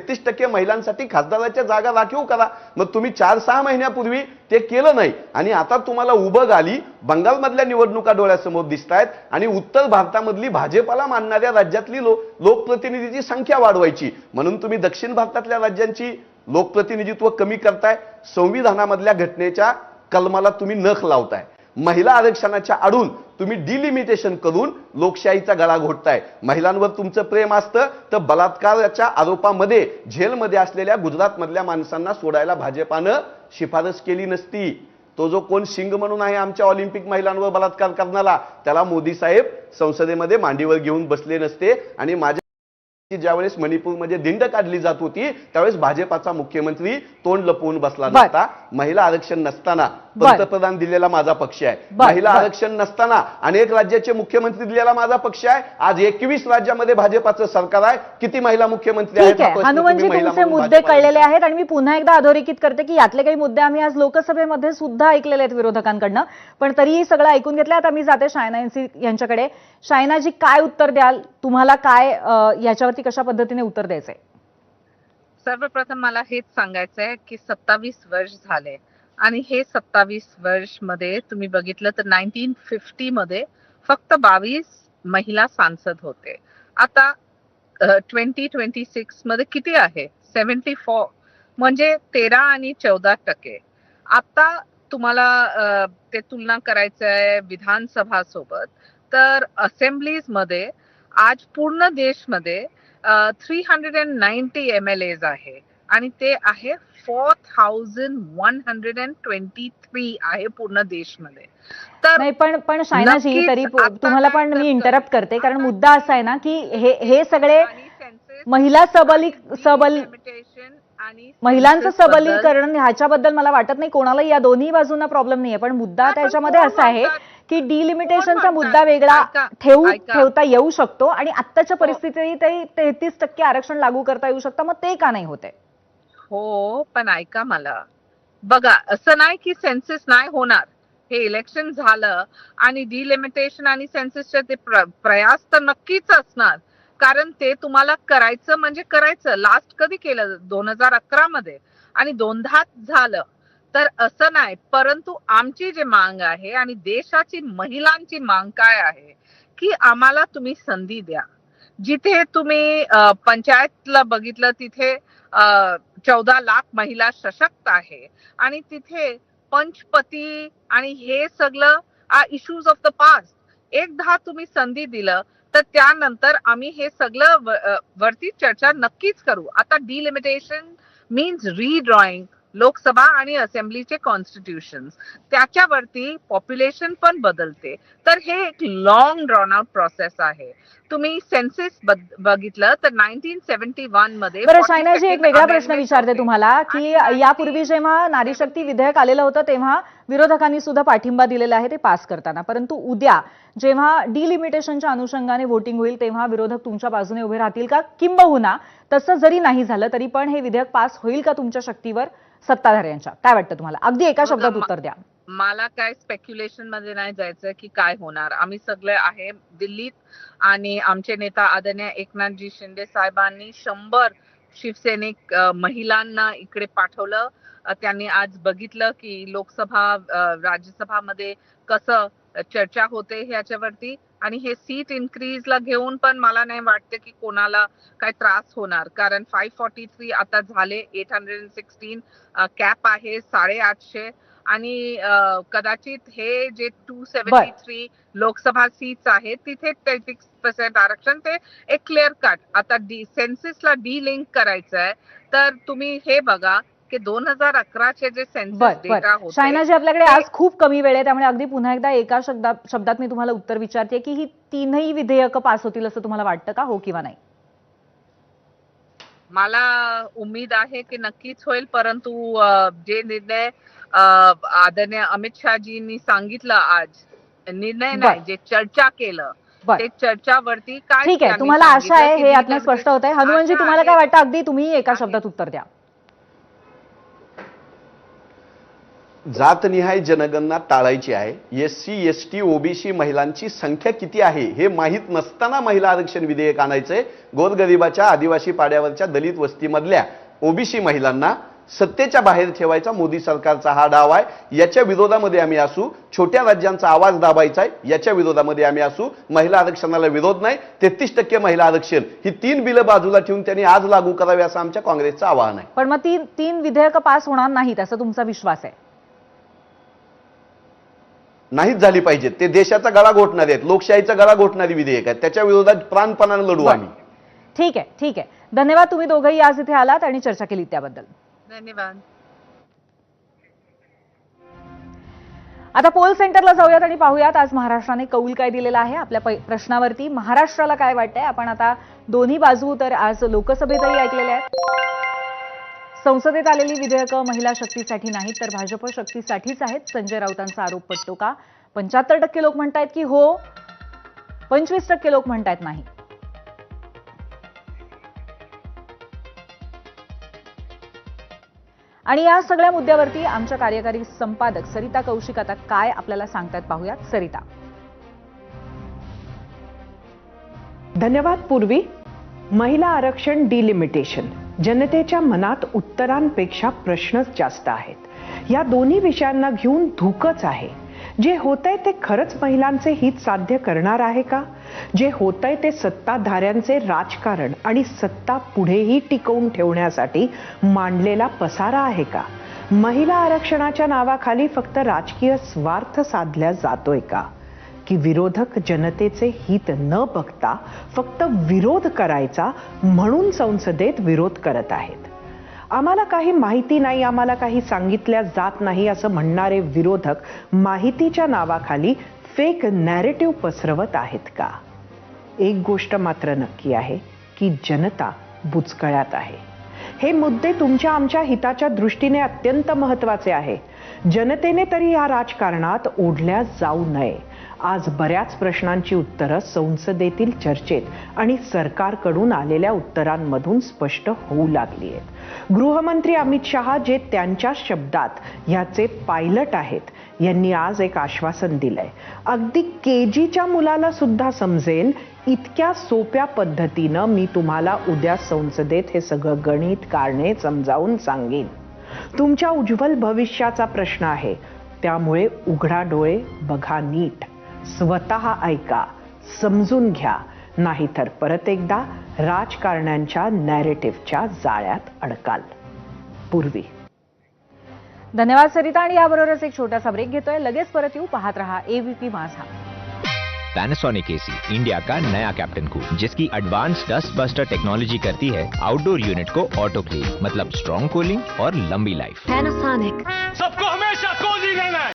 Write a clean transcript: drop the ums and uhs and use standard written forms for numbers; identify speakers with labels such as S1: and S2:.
S1: 33% महिलांसाठी खासदाराच्या जागा राखीव करा. मग तुम्ही 4-6 महिन्यापूर्वी ते केलं नाही आणि आता तुम्हाला उबग आली. बंगालमधल्या निवडणुका डोळ्यासमोर दिसत आहेत आणि उत्तर भारतामधली भाजपाला मानणाऱ्या राज्यातली लोकप्रतिनिधीची संख्या वाढवायची म्हणून तुम्ही दक्षिण भारतातल्या राज्यांची लोकप्रतिनिधित्व कमी करताय. संविधानामधल्या घटनेच्या कलमाला तुम्ही नख लावताय. महिला आरक्षणाच्या आडून तुम्ही डिलिमिटेशन करून लोकशाहीचा गळा घोटताय. महिलांवर तुमचं प्रेम असतं तर बलात्काराच्या आरोपामध्ये जेलमध्ये असलेल्या गुजरातमधल्या माणसांना सोडायला भाजपानं शिफारस केली नसती. तो जो कोण शिंग म्हणून आहे आमच्या ऑलिम्पिक महिलांवर बलात्कार करणारा त्याला मोदी साहेब संसदेमध्ये मांडीवर घेऊन बसले नसते. आणि माझ्या ज्यावेळेस मणिपूरमध्ये दिंड काढली जात होती त्यावेळेस भाजपाचा मुख्यमंत्री तोंड लपवून बसला नसता. महिला आरक्षण नसताना पंतप्रधान दिलेला माझा पक्ष आहे. महिला आरक्षण नसताना अनेक राज्याचे मुख्यमंत्री दिलेला माझा पक्ष आहे. आज 21 राज्यामध्ये भाजपाचं सरकार आहे. किती महिला मुख्यमंत्री आहेत?
S2: हनुमंतजी, तुमचे मुद्दे कळलेले आहेत आणि मी पुन्हा एकदा अधोरेखित करते की यातले काही मुद्दे आम्ही आज लोकसभेमध्ये सुद्धा ऐकलेले आहेत विरोधकांकडनं, पण तरीही सगळं ऐकून घेतलं. आता मी जाते शायना यांच्याकडे. शायनाजी, काय उत्तर द्याल? तुम्हाला काय याच्यावरती कशा पद्धतीने उत्तर द्यायचंय?
S3: सर्वप्रथम मला हेच सांगायचंय की 27 वर्ष झाले आणि हे 27 वर्ष मध्ये तुम्ही बघितलं तर 1950 मध्ये फक्त 22 महिला सांसद होते. आता 2026 मध्ये किती आहे? 74, म्हणजे 13 आणि 14%. आता तुम्हाला ते तुलना करायचं आहे विधानसभा सोबत, तर असेंब्लीज मध्ये आज पूर्ण देशमध्ये 390 MLAs आहे आणि ते आहे 4123 आहे पूर्ण देशमध्ये. तर
S2: नाही, पण शायनाजी, तरी तुम्हाला पण मी इंटरप्ट करते कारण मुद्दा असा आहे ना की हे सगळे महिला महिलांचं सबलीकरण ह्याच्याबद्दल मला वाटत नाही कोणाला या दोन्ही बाजूंना प्रॉब्लेम नाहीये, पण मुद्दा त्याच्यामध्ये असा आहे की डिलिमिटेशनचा मुद्दा वेगळा ठेवता येऊ शकतो आणि आत्ताच्या परिस्थितीत 33% आरक्षण लागू करता येऊ शकतं. मग ते का नाही होते?
S3: हो, पण ऐका मला, बघा, असं नाही की सेन्सस नाही होणार. हे इलेक्शन झालं आणि डिलिमिटेशन आणि सेन्ससचे ते प्रयास तर नक्कीच असणार, कारण ते तुम्हाला करायचं म्हणजे करायचं. लास्ट कधी केलं? 2011 मध्ये, आणि 2दा झालं. तर असं नाही, परंतु आमची जी मांग आहे आणि देशाची महिलांची मांग काय आहे की आम्हाला तुम्ही संधी द्या. जिथे तुम्ही पंचायतला बघितलं तिथे 14 लाख महिला सशक्त आहे आणि तिथे पंचपती आणि हे सगळं इश्यूज ऑफ द पास्ट. एकदा तुम्ही संधी दिलं तर त्यानंतर आम्ही हे सगळं वरती चर्चा नक्कीच करू. आता डिलिमिटेशन मीन्स रीड्रॉइंग लोकसभा आणि असेंब्लीचे कॉन्स्टिट्यूशन्स, त्याच्यावरती पॉप्युलेशन पण बदलते. तर हे एक लॉंग ड्रॉन आउट प्रोसेस आहे. तुम्ही सेन्सस बघितलं तर 1971 मध्ये.
S2: बरं शायनाजी, एक वेगळा प्रश्न विचारते तुम्हाला की यापूर्वी जेव्हा नारी शक्ती विधेयक आलेलं होतं तेव्हा विरोधकांनी सुद्धा पाठिंबा दिलेला आहे ते पास करताना, परंतु उद्या जेव्हा डिलिमिटेशनच्या अनुषंगाने व्होटिंग होईल तेव्हा विरोधक तुमच्या बाजूने उभे राहतील का? किंबहुना तसं जरी नाही झालं तरी पण हे विधेयक पास होईल का तुमच्या शक्तीवर सत्ताधाऱ्यांच्या? काय वाटतं तुम्हाला? अगदी एका शब्दात उत्तर द्या.
S3: मला काय स्पेक्युलेशन मध्ये नाही जायचं की काय होणार. आम्ही सगळे आहे दिल्लीत आणि आमचे नेता आदरणीय एकनाथजी शिंदे साहेबांनी 100 शिवसैनिक महिलांना इकडे पाठवलं. त्यांनी आज बघितलं की लोकसभा राज्यसभामध्ये कसं चर्चा होते ह्याच्यावरती, आणि हे सीट इन्क्रीजला घेऊन पण मला नाही वाटते की कोणाला काय त्रास होणार, कारण 543 आता झाले, 816 कॅप आहे 850, आणि कदाचित हे जे 273 लोकसभा सीट्स आहेत तिथे 33% आरक्षण, ते एक क्लिअर कट. आता सेन्ससला डिलिंक करायचं आहे तर तुम्ही हे बघा की 2011चे जे सेन्सस डेटा होते.
S2: शायनाजी, आपल्याकडे आज खूप कमी वेळ आहे त्यामुळे अगदी पुन्हा एकदा एका शब्दात मी तुम्हाला उत्तर विचारते की ही तीनही विधेयकं पास होतील असं तुम्हाला वाटतं का, हो किंवा नाही?
S3: मला उम्मीद आहे की नक्कीच होईल, परंतु जे निर्णय आदरणीय अमित शहाजींनी सांगितलं आज, निर्णय नाही, जे चर्चा केलं ते चर्चावरती काय.
S2: ठीक आहे, तुम्हाला आशा आहे हे यातनं स्पष्ट होत आहे. हनुमंतजी, तुम्हाला काय वाटतं? अगदी तुम्ही एका शब्दात उत्तर द्या.
S1: जातनिहाय जनगणना टाळायची आहे. SC ST OBC महिलांची संख्या किती आहे हे माहीत नसताना महिला आरक्षण विधेयक आणायचंय. गोरगरिबाच्या, आदिवासी पाड्यावरच्या, दलित वस्तीमधल्या OBC महिलांना सत्तेच्या बाहेर ठेवायचा मोदी सरकारचा हा डाव आहे. याच्या विरोधामध्ये आम्ही असू. छोट्या राज्यांचा आवाज दाबायचा आहे, याच्या विरोधामध्ये आम्ही असू. महिला आरक्षणाला विरोध नाही. 33% महिला आरक्षण ही 3 बिलं बाजूला ठेवून त्यांनी आज लागू करावे असं आमच्या काँग्रेसचं आवाहन आहे.
S2: पण मग तीन विधेयकं पास होणार नाहीत असं तुमचा विश्वास आहे?
S1: नाहीच झाली पाहिजेत. ते देशाचा गळा घोटणारे आहेत, लोकशाहीचा गळा घोटणारी विधेयक आहेत. त्याच्या विरोधात प्राणपणाने लढू आम्ही.
S2: ठीक आहे, ठीक आहे. धन्यवाद, तुम्ही दोघंही आज इथे आलात आणि चर्चा केली त्याबद्दल.
S3: धन्यवाद.
S2: आता पोल सेंटरला जाऊयात आणि पाहूयात आज महाराष्ट्राने कौल काय दिलेला आहे. आपल्या प्रश्नावरती महाराष्ट्राला काय वाटतंय आपण आता दोन्ही बाजू तर आज लोकसभेतही ऐकलेल्या आहेत. संसदेत आलेली विधेयकं महिला शक्तीसाठी नाहीत तर भाजप शक्तीसाठीच आहेत. संजय राऊतांचा आरोप पटतो का? 75% लोक म्हणतायत की हो, 25% लोक म्हणतायत नाही. आणि या सगळ्या मुद्द्यावरती आमच्या कार्यकारी संपादक सरिता कौशिक आता काय आपल्याला सांगतात पाहूयात. सरिता.
S4: धन्यवाद पूर्वी. महिला आरक्षण डिलिमिटेशन, जनतेच्या मनात उत्तरांपेक्षा प्रश्नच जास्त आहेत. या दोन्ही विषयांना घेऊन धुकच आहे. जे होतंय ते खरंच महिलांचे हित साध्य करणार आहे का? जे होतंय ते सत्ताधाऱ्यांचे राजकारण आणि सत्ता पुढेही टिकवून ठेवण्यासाठी मांडलेला पसारा आहे का? महिला आरक्षणाच्या नावाखाली फक्त राजकीय स्वार्थ साधला जातोय का? की विरोधक जनतेचे हित न बघता फक्त विरोध करायचा म्हणून संसदेत विरोध करत आहेत? आम्हाला काही माहिती नाही, आम्हाला काही सांगितल्या जात नाही असं म्हणणारे विरोधक माहितीच्या नावाखाली फेक नॅरेटिव्ह पसरवत आहेत का? एक गोष्ट मात्र नक्की आहे की जनता बुचकळ्यात आहे. हे मुद्दे तुमच्या आमच्या हिताच्या दृष्टीने अत्यंत महत्त्वाचे आहे. जनतेने तरी या राजकारणात ओढल्या जाऊ नये. आज बऱ्याच प्रश्नांची उत्तरं संसदेतील चर्चेत आणि सरकारकडून आलेल्या उत्तरांमधून स्पष्ट होऊ लागली आहेत. गृहमंत्री अमित शहा जे त्यांच्या शब्दात ह्याचे पायलट आहेत, यांनी आज एक आश्वासन दिलंय. अगदी KGच्या मुलाला सुद्धा समजेल इतक्या सोप्या पद्धतीनं मी तुम्हाला उद्या संसदेत हे सगळं गणित कारणे समजावून सांगेन. तुमच्या उज्ज्वल भविष्याचा प्रश्न आहे, त्यामुळे उघडा डोळे, बघा नीट, स्वतः ऐका, समजून घ्या, नाहीतर परत एकदा राजकारण्यांच्या नॅरेटिव्हच्या जाळ्यात अडकाल. पूर्वी.
S2: धन्यवाद सरिता. आणि याबरोबरच एक छोटासा ब्रेक घेतोय. लगेच परत येऊ. पाहत रहा ABP माझा.
S5: पैनासोनिक AC, इंडिया का नया कैप्टन कूल, जिसकी एडवांस डस्ट बस्टर टेक्नोलॉजी करती है आउटडोर यूनिट को ऑटो क्लीन, मतलब स्ट्रॉन्ग कूलिंग और लंबी लाइफ.
S6: Panasonic.
S7: सबको